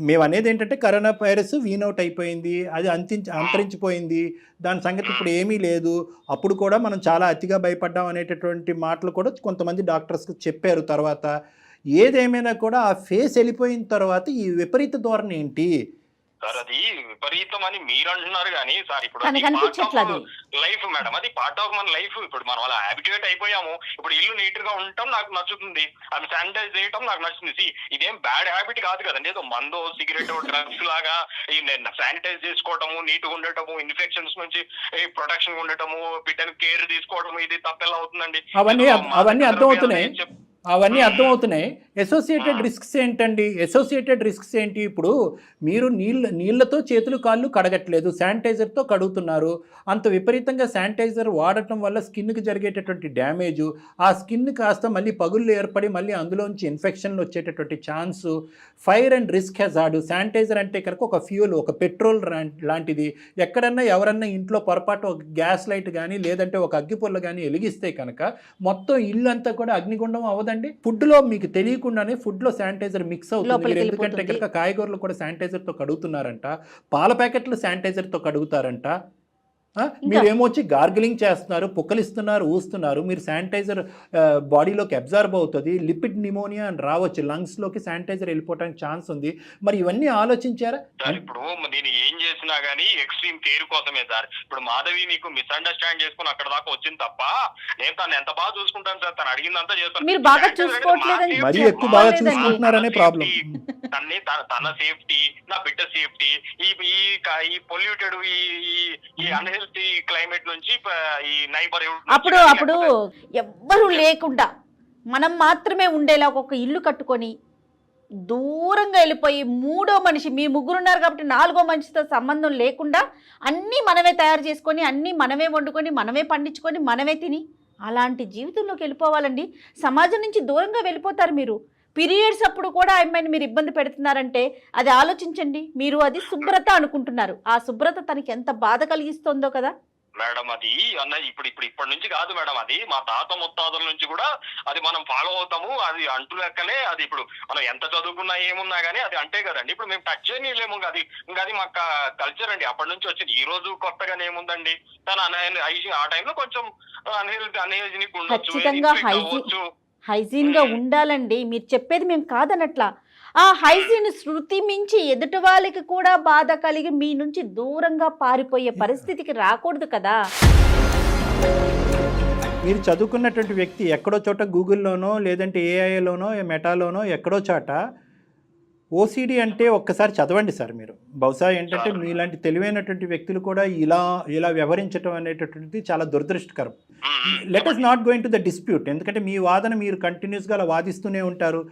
మేము అనేది ఏంటంటే కరోనా వైరస్ వీనౌట్ అయిపోయింది, అది అంతరించిపోయింది, దాని సంగతి ఇప్పుడు ఏమీ లేదు. అప్పుడు కూడా మనం చాలా అతిగా భయపడ్డాం అనేటటువంటి మాటలు కూడా కొంతమంది డాక్టర్స్కి చెప్పారు. తర్వాత ఏదేమైనా కూడా ఆ ఫేస్ వెళ్ళిపోయిన తర్వాత ఈ విపరీత ధోరణి ఏంటి సార్? అది విపరీతం అని మీరు అంటున్నారు కానీ సార్ ఇప్పుడు లైఫ్ మేడం, అది పార్ట్ ఆఫ్ మన లైఫ్. ఇప్పుడు మనం అలా హ్యాబిట్యూట్ అయిపోయాము. ఇప్పుడు ఇల్లు నీట్ గా ఉండటం నాకు నచ్చుతుంది, అది శానిటైజ్ చేయటం నాకు నచ్చుతుంది. ఇదేం బ్యాడ్ హ్యాబిట్ కాదు కదండి. ఏదో మందో సిగరెట్ డ్రగ్స్ లాగా ఈ శానిటైజ్ చేసుకోవటము, నీట్ గా ఉండటము, ఇన్ఫెక్షన్స్ నుంచి ప్రొటెక్షన్ ఉండటము, బిడ్డను కేర్ తీసుకోవటము, ఇది తప్పెలా అవుతుందండి? అవన్నీ అర్థమవుతున్నాయి. అసోసియేటెడ్ రిస్క్స్ ఏంటండి? అసోసియేటెడ్ రిస్క్స్ ఏంటి? ఇప్పుడు మీరు నీళ్ళతో చేతులు కాళ్ళు కడగట్లేదు, శానిటైజర్తో కడుగుతున్నారు. అంత విపరీతంగా శానిటైజర్ వాడటం వల్ల స్కిన్కి జరిగేటటువంటి డ్యామేజు, ఆ స్కిన్ కాస్త మళ్ళీ పగుళ్ళు ఏర్పడి మళ్ళీ అందులోంచి ఇన్ఫెక్షన్లు వచ్చేటటువంటి chance, fire and risk hazard. Sanitizer అంటే కనుక ఒక ఫ్యూల్, ఒక పెట్రోల్ లాంటిది. ఎక్కడన్నా ఎవరన్నా ఇంట్లో పొరపాటు ఒక గ్యాస్ లైట్ కానీ లేదంటే ఒక అగ్గిపుల్ల కానీ వెలిగిస్తే కనుక మొత్తం ఇల్లు అంతా కూడా అగ్నిగుండం అవదండి. ఫుడ్లో మీకు తెలియకుండానే ఫుడ్లో శానిటైజర్ మిక్స్ అవుతుంది. ఎందుకంటే కనుక కాయగూరలు కూడా శానిటైజర్తో కడుగుతున్నారంట, పాల ప్యాకెట్లు శానిటైజర్తో కడుగుతారంట. మీరేమో వచ్చి గార్గిలింగ్ చేస్తున్నారు, పుక్కలిస్తున్నారు, ఊస్తున్నారు. మీరు శానిటైజర్ బాడీలోకి అబ్జర్వ్ అవుతుంది, లిపిడ్ నిమోనియా అని రావచ్చు, లంగ్స్లోకి శానిటైజర్ వెళ్ళిపోవడానికి ఛాన్స్ ఉంది. మరి ఇవన్నీ ఆలోచించారా? ఇప్పుడు నేను ఏం చేసినా గానీ ఎక్స్ట్రీమ్ కేర్ కోసమే సార్. ఇప్పుడు మాధవి నీకు మిస్అండర్స్టాండ్ చేసుకుని అక్కడ దాకా వచ్చింది తప్ప నేను తను ఎంత బాగా చూసుకుంటాను సార్. తను అడిగిందంతా చేస్తాను. మీరు బాగా చూసుకోవట్లేదండి, మరీ ఎక్కువ బాగా చూసుకుంటున్నారనే ప్రాబ్లం. తన సేఫ్టీ, నా బిడ్డ సేఫ్టీ, ఈ పొల్యూటెడ్ ఈ అన్హెల్తీ క్లైమేట్ నుంచి ఈ నైబర్ అప్పుడు ఎవ్వరూ లేకుండా మనం మాత్రమే ఉండేలా ఒక ఇల్లు కట్టుకొని దూరంగా వెళ్ళిపోయి 3వ మనిషి, మీ ముగ్గురున్నారు కాబట్టి 4వ మనిషితో సంబంధం లేకుండా అన్నీ మనమే తయారు చేసుకొని, అన్నీ మనమే వండుకొని, మనమే పండించుకొని, మనమే తిని అలాంటి జీవితంలోకి వెళ్ళిపోవాలండి. సమాజం నుంచి దూరంగా వెళ్ళిపోతారు మీరు. పీరియడ్స్ అప్పుడు కూడా అమ్మాయిని మీరు ఇబ్బంది పెడుతున్నారంటే అది ఆలోచించండి. మీరు అది శుభ్రత అనుకుంటున్నారు, ఆ శుభ్రత తనకి ఎంత బాధ కలిగిస్తుందో కదా మేడం. అది అన్న ఇప్పటి నుంచి కాదు మేడం, అది మా తాత ముత్తాతల నుంచి కూడా అది మనం ఫాలో అవుతాము. అది అంటూ లెక్కనే. అది ఇప్పుడు మనం ఎంత చదువుకున్నా ఏమున్నా గానీ అది అంటే కదండి. ఇప్పుడు మేము టచ్ చేయలేము. అది మా కల్చర్ అండి, అప్పటి నుంచి వచ్చింది. ఈ రోజు కొత్తగానే ఏముందండి, తను ఆ టైంలో కొంచెం అన్హైజీనిక్ ఉండొచ్చు. హైజీన్ గా ఉండాలండి. మీరు చెప్పేది మేము కాదనట్లా. ఆ హైజీన్ శృతి మించి ఎదుటి వాళ్ళకి కూడా బాధ కలిగి మీ నుంచి దూరంగా పారిపోయే పరిస్థితికి రాకూడదు కదా. మీరు చదువుకున్నటువంటి వ్యక్తి ఎక్కడో చోట గూగుల్లోనో లేదంటే ఏఐలోనో మెటాలోనో ఎక్కడో చోట ఓసిడి అంటే ఒక్కసారి చదవండి సార్. మీరు బహుశా ఏంటంటే మీలాంటి తెలివైనటువంటి వ్యక్తులు కూడా ఇలా వ్యవహరించడం అనేటటువంటిది చాలా దురదృష్టకరం. Let us not going to the dispute. ఎందుకంటే మీ వాదన మీరు కంటిన్యూస్గా అలా వాదిస్తూనే ఉంటారు.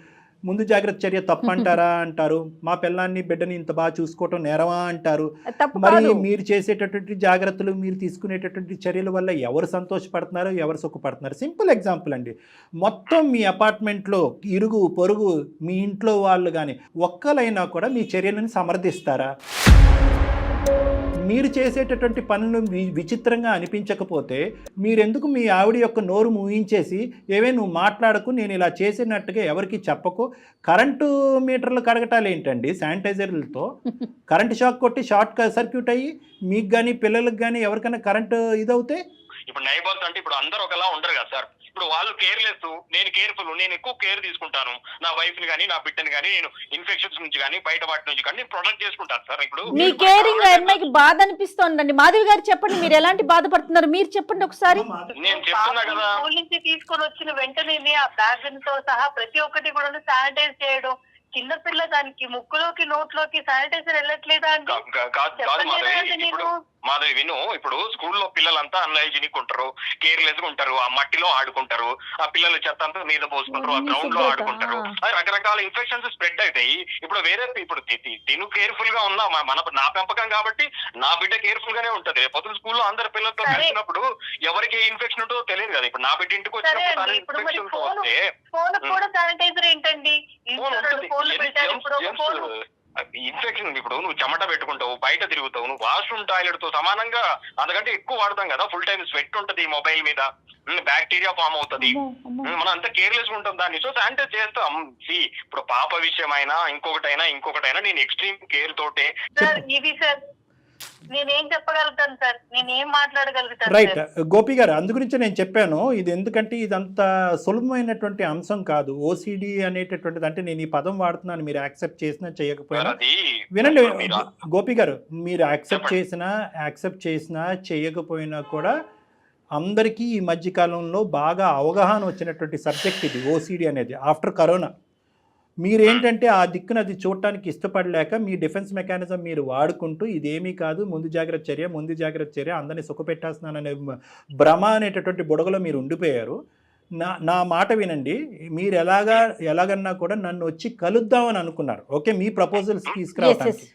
ముందు జాగ్రత్త చర్య తప్పంటారా అంటారు, మా పిల్లాన్ని బిడ్డని ఇంత బాగా చూసుకోవటం నేరమా అంటారు. మరి మీరు చేసేటటువంటి జాగ్రత్తలు, మీరు తీసుకునేటటువంటి చర్యల వల్ల ఎవరు సంతోషపడుతున్నారు, ఎవరు సుఖపడుతున్నారు? సింపుల్ ఎగ్జాంపుల్ అండి. మొత్తం మీ అపార్ట్మెంట్లో ఇరుగు పొరుగు మీ ఇంట్లో వాళ్ళు కానీ ఒక్కలైనా కూడా మీ చర్యలను సమర్థిస్తారా? మీరు చేసేటటువంటి పనులు విచిత్రంగా అనిపించకపోతే మీరెందుకు మీ ఆవిడ యొక్క నోరు మూయించేసి ఏవే నువ్వు మాట్లాడకు, నేను ఇలా చేసినట్టుగా ఎవరికి చెప్పకు, కరెంటు మీటర్లు కడగటాలు ఏంటండి శానిటైజర్లతో? కరెంటు షాక్ కొట్టి షార్ట్ సర్క్యూట్ అయ్యి మీకు కానీ పిల్లలకు కానీ ఎవరికైనా కరెంటు ఇదవుతే ఇప్పుడు నైబర్స్ అంటే ఇప్పుడు అందరూ ఒకలా ఉండరు కదా సార్. ఇప్పుడు వాళ్ళు కేర్లెస్, నేను కేర్ఫుల్, నేను ఎక్కువ కేర్ తీసుకుంటాను నా వైఫ్ ని కానీ నా బిడ్డని కానీ, నేను ఇన్ఫెక్షన్స్ నుంచి కానీ బయట వాటి నుంచి కానీ నేను ప్రొటెక్ట్ చేసుకుంటాను సార్. ఇప్పుడు మీ కేరింగ్ అమ్మాయికి బాధ అనిపిస్తోందండి. మాధవి గారు చెప్పండి, మీరు ఎలాంటి బాధపడుతున్నారు మీరు చెప్పండి ఒకసారి. నేను చెప్తున్నా కదా, స్కూల్ నుంచి తీసుకొని వచ్చిన వెంటనే ఆ బ్యాగ్ తో సహా ప్రతి ఒక్కటి కూడా శానిటైజ్ చేయడం. చిన్న పిల్ల దానికి ముక్కులోకి నోట్లోకి శానిటైజర్ వెళ్ళట్లేదా అండి? కాదు మాధవి, ఇప్పుడు మాధవి విను, ఇప్పుడు స్కూల్లో పిల్లలంతా అన్హైజీనిక్ ఉంటారు, కేర్లెస్ గా ఉంటారు, ఆ మట్టిలో ఆడుకుంటారు, ఆ పిల్లల చెత్త అంతా మీద పోసుకుంటారు, ఆ గ్రౌండ్ లో ఆడుకుంటారు, రకరకాల ఇన్ఫెక్షన్స్ స్ప్రెడ్ అవుతాయి. ఇప్పుడు వేరే ఇప్పుడు తిను కేర్ఫుల్ గా ఉన్నా నా పెంపకం కాబట్టి నా బిడ్డ కేర్ఫుల్ గానే ఉంటది. పొద్దున స్కూల్లో అందరు పిల్లలతో కలిసినప్పుడు ఎవరికి ఇన్ఫెక్షన్ ఉంటుందో తెలియదు కదా. ఇప్పుడు నా బిడ్డ ఇంటికి వచ్చినప్పుడు ఫోన్ కూడా శానిటైజర్ ఏంటండి? ఇన్ఫెక్షన్ ఇప్పుడు నువ్వు చెమట పెట్టుకుంటావు, బయట తిరుగుతావు, నువ్వు వాష్రూమ్ టాయిలెట్ తో సమానంగా అంతకంటే ఎక్కువ వాడతాం కదా. ఫుల్ టైం స్వెట్ ఉంటది మొబైల్ మీద, బ్యాక్టీరియా ఫామ్ అవుతుంది, మనం అంతా కేర్లెస్ ఉంటాం దాన్ని. సో శానిటైజ్ చేస్తాం. ఇప్పుడు పాప విషయమైనా ఇంకొకటైనా నేను ఎక్స్ట్రీమ్ కేర్ తోటే. ఇది సార్ నేనేం చెప్పగలుగుతాను సార్, నేనేం మాట్లాడగలుగుతాను? రైట్ గోపి గారు, అందు గురించి నేను చెప్పాను ఇది. ఎందుకంటే ఇదంత సులభమైనటువంటి అంశం కాదు. ఓసిడి అనేటటువంటిది, అంటే నేను ఈ పదం వాడుతున్నాను, మీరు యాక్సెప్ట్ చేసినా చేయకపోయినా. వినండి గోపి గారు, మీరు యాక్సెప్ట్ చేసినా చేయకపోయినా కూడా అందరికీ ఈ మధ్యకాలంలో బాగా అవగాహన వచ్చినటువంటి సబ్జెక్ట్ ఇది ఓసిడి అనేది. ఆఫ్టర్ కరోనా మీరేంటంటే ఆ దిక్కున అది చూడటానికి ఇష్టపడలేక మీ డిఫెన్స్ మెకానిజం మీరు వాడుకుంటూ ఇదేమీ కాదు, ముందు జాగ్రత్త చర్య, అందరినీ సుఖపెట్టేస్తున్నాననే భ్రమ అనేటటువంటి బుడగలో మీరు ఉండిపోయారు. నా మాట వినండి, మీరు ఎలాగన్నా కూడా నన్ను వచ్చి కలుద్దామని అనుకున్నారు. ఓకే, మీ ప్రపోజల్స్ తీసుకురావడానికి,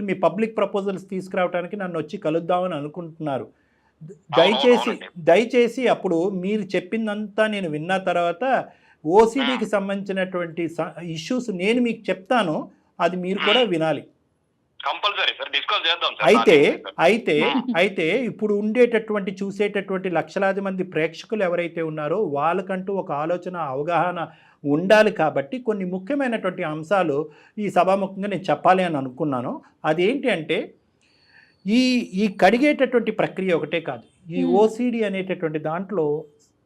మీ పబ్లిక్ ప్రపోజల్స్ తీసుకురావడానికి నన్ను వచ్చి కలుద్దామని అనుకుంటున్నారు. దయచేసి అప్పుడు మీరు చెప్పిందంతా నేను విన్న తర్వాత ఓసిడికి సంబంధించినటువంటి ఇష్యూస్ నేను మీకు చెప్తాను, అది మీరు కూడా వినాలి. అయితే ఇప్పుడు చూసేటటువంటి లక్షలాది మంది ప్రేక్షకులు ఎవరైతే ఉన్నారో వాళ్ళకంటూ ఒక ఆలోచన, అవగాహన ఉండాలి. కాబట్టి కొన్ని ముఖ్యమైనటువంటి అంశాలు ఈ సభాముఖంగా నేను చెప్పాలి అని అనుకున్నాను. అదేంటి అంటే ఈ కడిగేటటువంటి ప్రక్రియ ఒకటే కాదు, ఈ ఓసిడి అనేటటువంటి దాంట్లో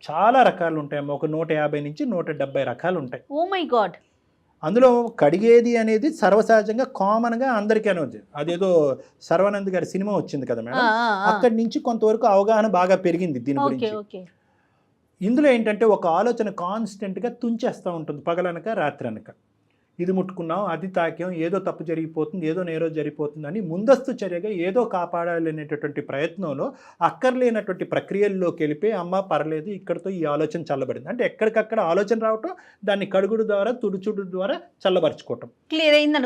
చాలా రకాలు ఉంటాయమ్మా. ఒక 150 నుంచి 170 రకాలు ఉంటాయి. Oh my god. అందులో కడిగేది అనేది సర్వసహజంగా కామన్గా అందరికీ అనేది, అదేదో సర్వానంద్ గారి సినిమా వచ్చింది కదా మేడం, అక్కడి నుంచి కొంతవరకు అవగాహన బాగా పెరిగింది దీని గురించి. ఇందులో ఏంటంటే ఒక ఆలోచన కాన్స్టెంట్గా తుంచేస్తూ ఉంటుంది, పగలనక రాత్రనక. ఇది ముట్టుకున్నాం, అది తాకాం, ఏదో తప్పు జరిగిపోతుంది, ఏదో నేరో జరిగిపోతుంది అని ముందస్తు చర్యగా ఏదో కాపాడాలనేటటువంటి ప్రయత్నంలో అక్కర్లేనటువంటి ప్రక్రియల్లోకి వెళ్ళిపోయి అమ్మ పర్లేదు ఇక్కడితో ఈ ఆలోచన చల్లబడింది అంటే ఎక్కడికక్కడ ఆలోచన రావటం, దాన్ని కడుగుడు ద్వారా తుడుచుడు ద్వారా చల్లబరుచుకోవటం, క్లియర్ అయింది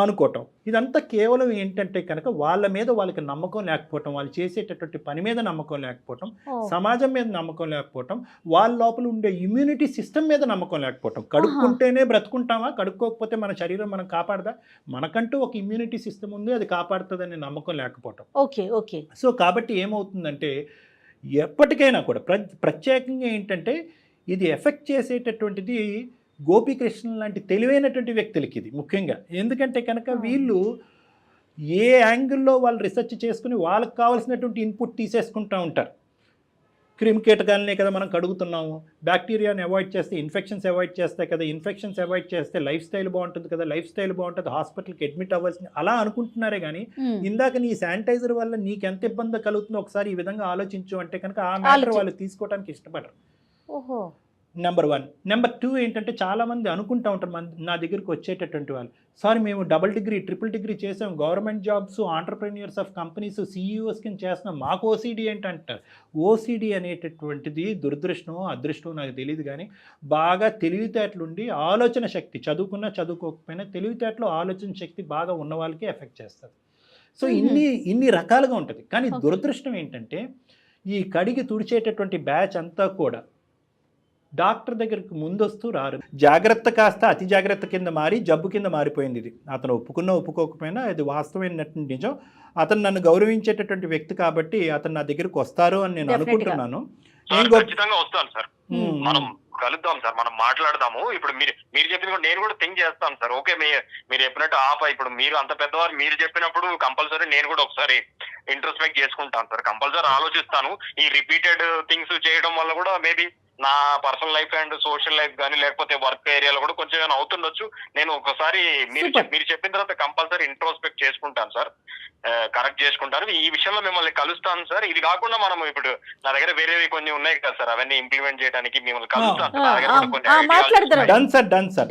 అనుకోవటం. ఇదంతా కేవలం ఏంటంటే కనుక వాళ్ళ మీద వాళ్ళకి నమ్మకం లేకపోవటం, వాళ్ళు చేసేటటువంటి పని మీద నమ్మకం లేకపోవటం, సమాజం మీద నమ్మకం లేకపోవటం, వాళ్ళ లోపల ఉండే ఇమ్యూనిటీ సిస్టమ్ మీద నమ్మకం లేకపోవటం. కడుక్కుంటేనే బ్రతుకుంటామా, కడుక్కోకపోతే మన శరీరం మనం కాపాడదా, మనకంటూ ఒక ఇమ్యూనిటీ సిస్టమ్ ఉంది, అది కాపాడుతుందనే నమ్మకం లేకపోవటం. ఓకే. సో కాబట్టి ఏమవుతుందంటే ఎప్పటికైనా కూడా ప్రత్యేకంగా ఏంటంటే ఇది ఎఫెక్ట్ చేసేటటువంటిది గోపీకృష్ణ లాంటి తెలివైనటువంటి వ్యక్తులకి ఇది ముఖ్యంగా. ఎందుకంటే కనుక వీళ్ళు ఏ యాంగిల్లో వాళ్ళు రీసెర్చ్ చేసుకుని వాళ్ళకి కావాల్సినటువంటి ఇన్పుట్ తీసేసుకుంటూ ఉంటారు. క్రిమికీటకాలనే కదా మనం కడుగుతున్నాము, బ్యాక్టీరియాని అవాయిడ్ చేస్తే ఇన్ఫెక్షన్స్ అవాయిడ్ చేస్తాయి కదా, ఇన్ఫెక్షన్స్ అవాయిడ్ చేస్తే లైఫ్ స్టైల్ బాగుంటుంది కదా, లైఫ్ స్టైల్ బాగుంటుంది, హాస్పిటల్కి అడ్మిట్ అవ్వాల్సింది అలా అనుకుంటున్నారే కానీ ఇందాక నీ శానిటైజర్ వల్ల నీకు ఎంత ఇబ్బంది కలుగుతుందో ఒకసారి ఈ విధంగా ఆలోచించు అంటే కనుక ఆ మ్యాటర్ వాళ్ళు తీసుకోవడానికి ఇష్టపడరు. నెంబర్ 1. నెంబర్ 2 ఏంటంటే చాలామంది అనుకుంటూ ఉంటారు నా దగ్గరికి వచ్చేటటువంటి వాళ్ళు, సారీ మేము డబుల్ డిగ్రీ ట్రిపుల్ డిగ్రీ చేసాం, government jobs, entrepreneurs of companies, CEOs కింద చేస్తున్నాం, మాకు ఓసిడి ఏంటంటారు. ఓసిడి అనేటటువంటిది దురదృష్టం అదృష్టం నాకు తెలియదు కానీ బాగా తెలివితేటలుండి ఆలోచన శక్తి, చదువుకున్నా చదువుకోకపోయినా తెలివితేటలు ఆలోచన శక్తి బాగా ఉన్న వాళ్ళకి ఎఫెక్ట్ చేస్తుంది. సో ఇన్ని రకాలుగా ఉంటుంది. కానీ దురదృష్టం ఏంటంటే ఈ కడిగి తుడిచేటటువంటి బ్యాచ్ అంతా కూడా డాక్టర్ దగ్గరికి ముందొస్తూ రారు. జాగ్రత్త కాస్త అతి జాగ్రత్త కింద మారి జబ్బు కింద మారిపోయింది ఇది. అతను ఒప్పుకోకపోయినా అది వాస్తవమైనటువంటి నిజం. అతను నన్ను గౌరవించేటటువంటి వ్యక్తి కాబట్టి అతను నా దగ్గరికి వస్తారు అని నేను అనుకుంటున్నాను. ఖచ్చితంగా వస్తాను సార్, మనం కలుద్దాం సార్, మనం మాట్లాడదాము. ఇప్పుడు మీరు చెప్పిన నేను కూడా థింక్ చేస్తాను సార్. ఓకే, మీరు చెప్పినట్టు ఇప్పుడు మీరు అంత పెద్దవారు, మీరు చెప్పినప్పుడు కంపల్సరీ నేను కూడా ఒకసారి ఇంట్రోస్పెక్ట్ చేసుకుంటాను సార్, కంపల్సరీ ఆలోచిస్తాను. ఈ రిపీటెడ్ థింగ్స్ చేయడం వల్ల కూడా మేబీ నా personal life and social life కానీ లేకపోతే వర్క్ ఏరియాలో కూడా కొంచెం ఏమైనా అవుతుండొచ్చు. నేను ఒకసారి మీరు చెప్పిన తర్వాత కంపల్సరీ ఇంట్రోస్పెక్ట్ చేసుకుంటాను సార్, కరెక్ట్ చేసుకుంటాను. ఈ విషయంలో మిమ్మల్ని కలుస్తాను సార్. ఇది కాకుండా మనం ఇప్పుడు నా దగ్గర వేరేవి కొన్ని ఉన్నాయి కదా సార్, అవన్నీ ఇంప్లిమెంట్ చేయడానికి మిమ్మల్ని కలుస్తాను సార్. నా దగ్గర కూడా కొన్ని ideas done sir, done sir,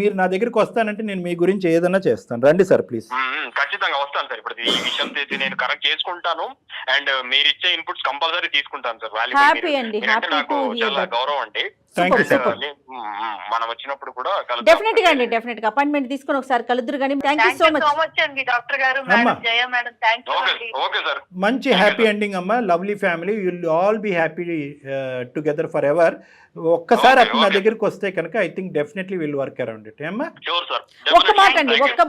మీరు నా దగ్గరికి వస్తానంటే నేను మీ గురించి ఏదైనా చేస్తాను. రండి సార్ ప్లీజ్. ఖచ్చితంగా వస్తాను సార్. ఇప్పుడు ఈ విషయం నేను కరెక్ట్ చేసుకుంటాను అండ్ మీరు ఇచ్చే ఇన్పుట్స్ కంపల్సరీ తీసుకుంటాను సార్. హ్యాపీ అండి, హ్యాపీ నాకు చాలా గౌరవం అండి. మనం వచ్చినప్పుడు కూడా డెఫినెట్ గా అండి, డెఫినెట్ గా అపాయింట్మెంట్ తీసుకొని ఒకసారి కలుద్దురు కానీ. థ్యాంక్ యూ సో మచ్ అండి డాక్టర్ గారు, madam Jaya madam, thank you అండి. ఓకే సార్, మంచి హ్యాపీ ఎండింగ్ అమ్మా. Lovely family, will all be happy together forever. ఒక్కసారి అతను నా దగ్గరికి వస్తే కనుక I think definitely will work around it. ఏమ్మా షూర్ సార్. ఒక్క మాట అండి, ఒక్క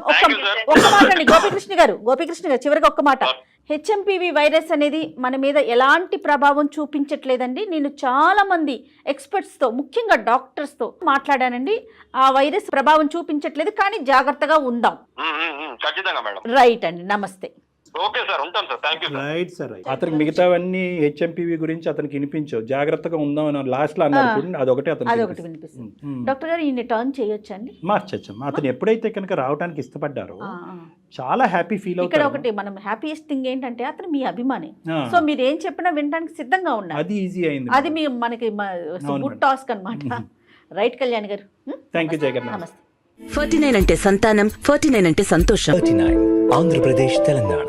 మాట అండి గోపికృష్ణ గారు చివరికి ఒక్క మాట. హెచ్ఎంపివి వైరస్ అనేది మన మీద ఎలాంటి ప్రభావం చూపించట్లేదండి. నేను చాలా మంది ఎక్స్పర్ట్స్తో, ముఖ్యంగా డాక్టర్స్తో మాట్లాడానండి. ఆ వైరస్ ప్రభావం చూపించట్లేదు, కానీ జాగ్రత్తగా ఉందాం. ఖచ్చితంగా మేడం. రైట్ అండి, నమస్తే. ఓకే సార్, ఉంటాను sir. Thank you. Right sir. అతనికి మిగతావన్నీ హెచ్ఎంపివి గురించి అతనికి వినిపించవు, జాగ్రత్తగా ఉందాం అని లాస్ట్ లో అన్నారు. అదొకటి అదొకటి వినిపిస్తుంది. డాక్టర్ గారు ఈయన టర్న్ చేయొచ్చండి, మార్చచ్చమ్మా. అతను ఎప్పుడైతే కనుక రావడానికి ఇష్టపడ్డారో చాలా హ్యాపీ ఫీల్ ఇక్కడ అవుతారు. ఒకటి మనం హ్యాపీయెస్ట్ థింగ్ ఏంటంటే అతను మీ అభిమాని. సో మీరు ఏం చెప్పినా వినడానికి సిద్ధంగా ఉన్నారు. అది ఈజీ అయింది, అది మీ మనకి గుడ్ టాస్క్ అన్నమాట. రైట్ కళ్యాణ్ గారు, థ్యాంక్ యూ జగన్. నమస్తే. 49 అంటే సంతానం, 49 అంటే సంతోషం. 39 ఆంధ్రప్రదేశ్ తెలంగాణ.